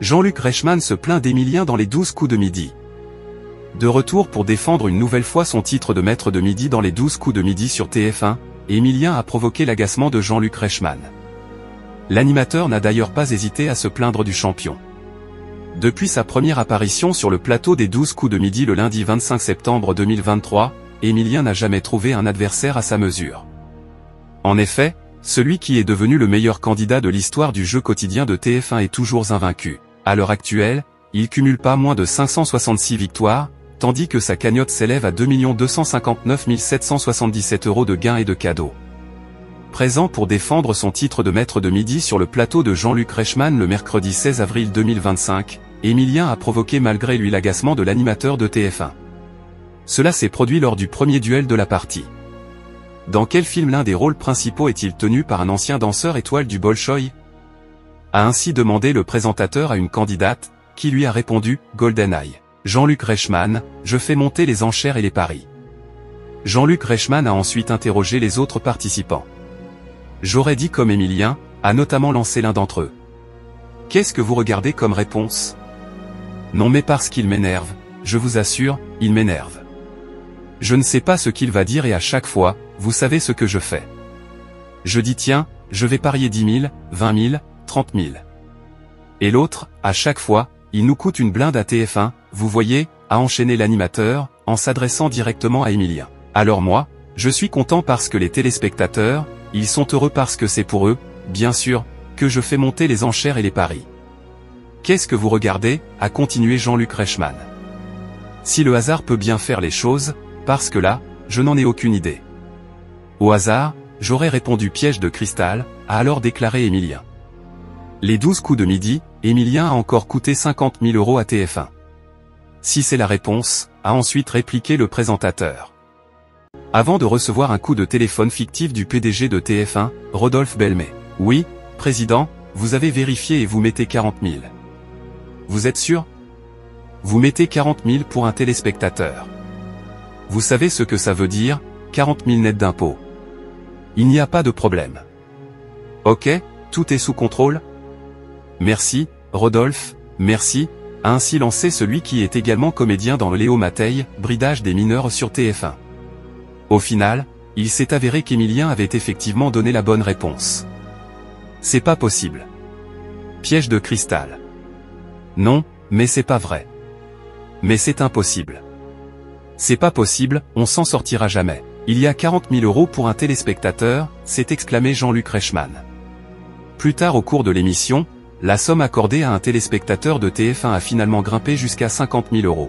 Jean-Luc Reichmann se plaint d'Emilien dans les 12 coups de midi. De retour pour défendre une nouvelle fois son titre de maître de midi dans les 12 coups de midi sur TF1, Emilien a provoqué l'agacement de Jean-Luc Reichmann. L'animateur n'a d'ailleurs pas hésité à se plaindre du champion. Depuis sa première apparition sur le plateau des 12 coups de midi le lundi 25 septembre 2023, Emilien n'a jamais trouvé un adversaire à sa mesure. En effet, celui qui est devenu le meilleur candidat de l'histoire du jeu quotidien de TF1 est toujours invaincu. À l'heure actuelle, il cumule pas moins de 566 victoires, tandis que sa cagnotte s'élève à 2 259 777 € de gains et de cadeaux. Présent pour défendre son titre de maître de midi sur le plateau de Jean-Luc Reichmann le mercredi 16 avril 2025, Emilien a provoqué malgré lui l'agacement de l'animateur de TF1. Cela s'est produit lors du premier duel de la partie. Dans quel film l'un des rôles principaux est-il tenu par un ancien danseur étoile du Bolchoï ? A ainsi demandé le présentateur à une candidate, qui lui a répondu « GoldenEye ». Jean-Luc Reichmann, je fais monter les enchères et les paris. Jean-Luc Reichmann a ensuite interrogé les autres participants. J'aurais dit comme Emilien, a notamment lancé l'un d'entre eux. Qu'est-ce que vous regardez comme réponse ? Non mais parce qu'il m'énerve, je vous assure, il m'énerve. Je ne sais pas ce qu'il va dire et à chaque fois, vous savez ce que je fais. Je dis tiens, je vais parier 10 000, 20 000, 30 000. Et l'autre, à chaque fois, il nous coûte une blinde à TF1, vous voyez, a enchaîné l'animateur, en s'adressant directement à Emilien. Alors moi, je suis content parce que les téléspectateurs, ils sont heureux parce que c'est pour eux, bien sûr, que je fais monter les enchères et les paris. Qu'est-ce que vous regardez, a continué Jean-Luc Reichmann. Si le hasard peut bien faire les choses, parce que là, je n'en ai aucune idée. Au hasard, j'aurais répondu piège de cristal, a alors déclaré Emilien. Les 12 coups de midi, Emilien a encore coûté 50 000 € à TF1. Si c'est la réponse, a ensuite répliqué le présentateur. Avant de recevoir un coup de téléphone fictif du PDG de TF1, Rodolphe Belmet. Oui, président, vous avez vérifié et vous mettez 40 000. Vous êtes sûr ? Vous mettez 40 000 pour un téléspectateur. Vous savez ce que ça veut dire, 40 000 net d'impôts. Il n'y a pas de problème. Ok, tout est sous contrôle ? Merci, Rodolphe, merci, a ainsi lancé celui qui est également comédien dans le Léo Mattei, bridage des mineurs sur TF1. Au final, il s'est avéré qu'Emilien avait effectivement donné la bonne réponse. C'est pas possible. Piège de cristal. Non, mais c'est pas vrai. Mais c'est impossible. C'est pas possible, on s'en sortira jamais. Il y a 40 000 € pour un téléspectateur, s'est exclamé Jean-Luc Reichmann. Plus tard au cours de l'émission, la somme accordée à un téléspectateur de TF1 a finalement grimpé jusqu'à 50 000 €.